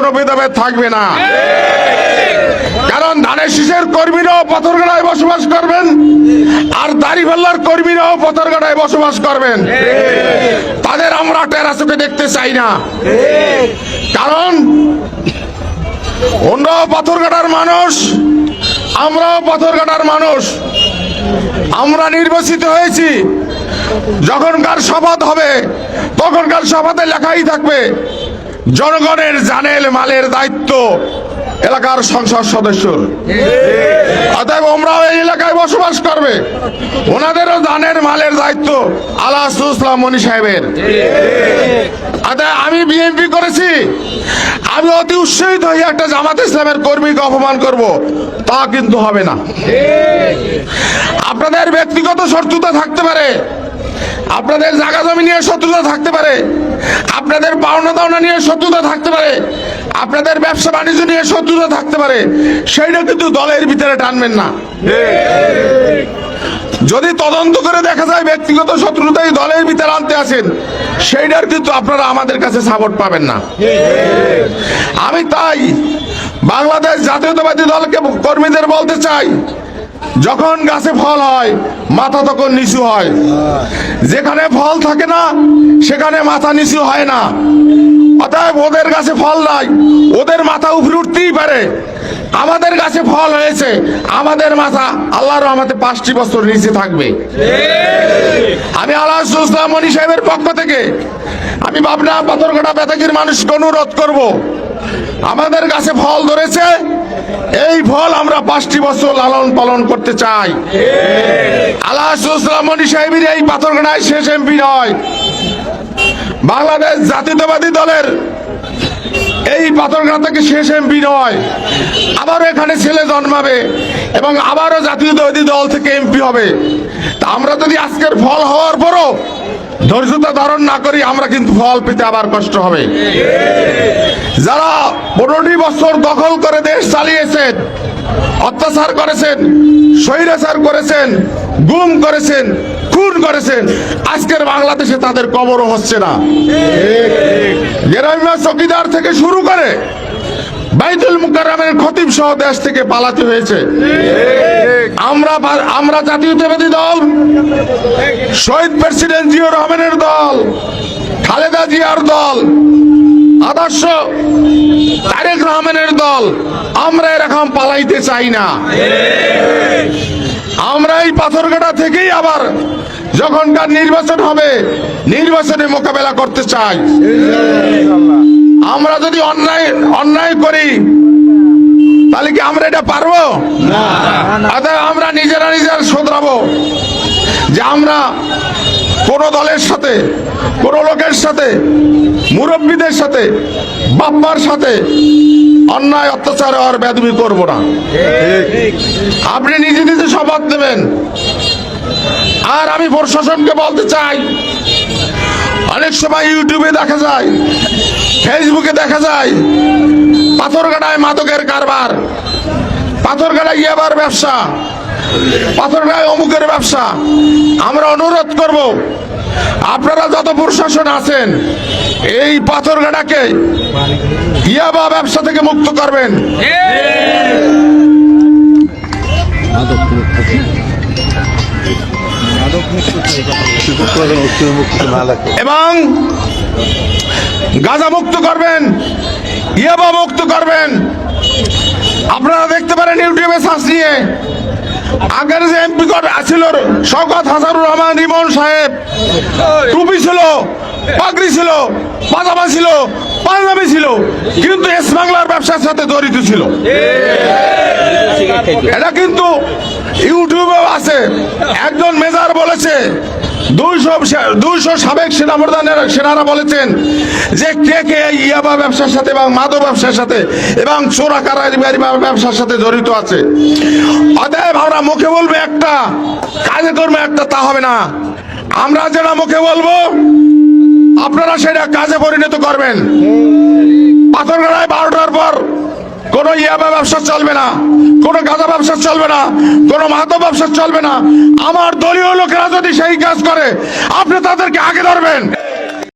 কোনো ভেদাভেদ থাকবে না। কারণ ধানের শীষের কর্মীরাও পাথরঘাটায় বসবাস করবেন, আর দাড়িপাল্লার কর্মীরাও পাথরঘাটায় বসবাস করবেন। তাদের আমরা টেরা চোখে দেখতে চাই না। কারণ ওনারাও পাথরঘাটার মানুষ, আমরাও পাথরঘাটার মানুষ। আমরা নির্বাচিত হয়েছি, যখনকার শপথ হবে তখনকার শপথে লেখাই থাকবে জনগণের জানের মালের দায়িত্ব এলাকার সংসদ সদস্যর। অতএব আমরাও এই এলাকায় বসবাস করবে, ওনাদেরও জানের মালের দায়িত্ব আলাসুল ইসলাম মনি সাহেবের। অতএব আমি বিএনপি করেছি, আমি অতি উৎসাহিত হয়ে একটা জামাত ইসলামের কর্মীকে অপমান করব, তা কিন্তু হবে না। আপনাদের ব্যক্তিগত শত্রুতা থাকতে পারে, আপনাদের জায়গা জমি নিয়ে শত্রুতা থাকতে পারে, আপনাদের পাওনা দাওনা নিয়ে শত্রুতা থাকতে পারে, আপনাদের ব্যবসা বাণিজ্য নিয়ে শত্রুতা থাকতে পারে, সেইটা কিন্তু দলের ভিতরে টানবেন না। যদি তদন্ত করে দেখা যায় ব্যক্তিগত শত্রুতাই দলের ভিতরে আনতে আসেন, সেইটার কিন্তু আপনারা আমাদের কাছে সাপোর্ট পাবেন না। আমি তাই বাংলাদেশ জাতীয়তাবাদী দলকে কর্মীদের বলতে চাই, যখন গাছে ফল হয় মাথা তখন নিচু হয়, যেখানে ফল থাকে না সেখানে মাথা নিচু হয় না। অতএব ওদের গাছে ফল নাই, ওদের মাথা উপরে উঠতেই পারে, আমাদের গাছে ফল হয়েছে, আমাদের মাথা আল্লাহর রহমতে 5টি বছর নিচে থাকবে। আমি আলাসুল ইসলাম মনি সাহেবের পক্ষ থেকে আমি পাবনা পাথরঘাটা বেতাগীর মানুষকে অনুরোধ করব, আমাদের গাছে ফল ধরেছে, এই ফল আমরা 5টি বছর লালন পালন করতে চাই। আলাসুল ইসলাম মনি সাহেবের এই পাথরঘাটায় শেষ এমপি নয়, বাংলাদেশ জাতীয়তাবাদী দলের এই পাথরঘাটা থেকে শেষ এমপি নয়, আবারও এখানে ছেলে জন্মাবে এবং আবারও জাতীয়তাবাদী দল থেকে এমপি হবে। তা আমরা যদি আজকের ফল হওয়ার পরও ধৈর্যতা ধারণ না করি, আমরা কিন্তু ফল পেতে আবার কষ্ট হবে। যারা 15টি বছর দখল করে দেশ চালিয়েছেন, অত্যাচার করেছেন, স্বৈরাচার করেছেন, গুম করেছেন, খুন করেছেন, আজকের বাংলাদেশে তাদের কবরও হচ্ছে না। গ্রাম্য চৌকিদার থেকে শুরু করে বাইতুল মুকাররমের খতিব সহ দেশ থেকে পালাতে হয়েছে। আমরা জাতীয়তাবাদী দল, শহীদ প্রেসিডেন্ট জিয়াউর রহমানের দল, খালেদা জিয়ার দল, আদর্শ তারেক রহমানের দল, আমরা এরকম পালাইতে চাই না। আমরা এই পাথরঘাটা থেকেই আবার যখনকার নির্বাচন হবে নির্বাচনে মোকাবেলা করতে চাই। আমরা যদি অন্যায় করি তাহলে কি আমরা এটা পারবো? অতএব আমরা নিজেরা শোধরাবো যে আমরা কোন দলের সাথে, কোন লোকের সাথে, মুরব্বীদের সাথে, বাপ্পার সাথে অন্যায় অত্যাচার আর বেদবি করবো না। আপনি নিজে নিজে শপথ নেবেন। আর আমি প্রশাসনকে বলতে চাই, অনেক সময় ইউটিউবে দেখা যায়, ফেসবুকে দেখা যায় পাথরঘাটায় মাদকের কারবার, পাথরঘাটায় ইয়াবার ব্যবসা, পাথরঘাটায় অমুকের ব্যবসা। আমরা অনুরোধ করব, আপনারা যত প্রশাসন আছেন এই পাথরঘাটাকে ইয়াবা ব্যবসা থেকে মুক্ত করবেন। এবং গাঁজা মুক্ত করবেন, ইয়াবা মুক্ত করবেন। আপনারা দেখতে পারেন ইউটিউবে সার্চ নিয়ে, আগের যে এমপি ছিল শওকত হাসানুর রহমান রিমন সাহেব, টুপি ছিল, পাগড়ি ছিল, পাজামা ছিল, পাঞ্জাবি ছিল, কিন্তু এস বাংলার ব্যবসার সাথে জড়িত ছিল। এটা কিন্তু ইউটিউবেও আছে। একজন মেজর বলেছে, 200 সাবেক সেনারা বলেছেন যে কে ইয়াবা ব্যবসার সাথে এবং মাদক ব্যবসার সাথে এবং চোরা কারবারি ব্যবসার সাথে জড়িত আছে। অতএব আমরা মুখে বলবো একটা, কাজে করবো একটা, তা হবে না। আমরা যেটা মুখে বলবো আপনারা সেটা কাজে পরিণত করবেন। পাথরঘাটায় 12টার পর কোনো ইয়াবা ব্যবসা চলবে না, কোনো গাঁজা ব্যবসা চলবে না, কোনো মাদক ব্যবসা চলবে না। আমার দলীয় লোকেরা যদি সেই কাজ করে আপনি তাদেরকে আগে ধরবেন।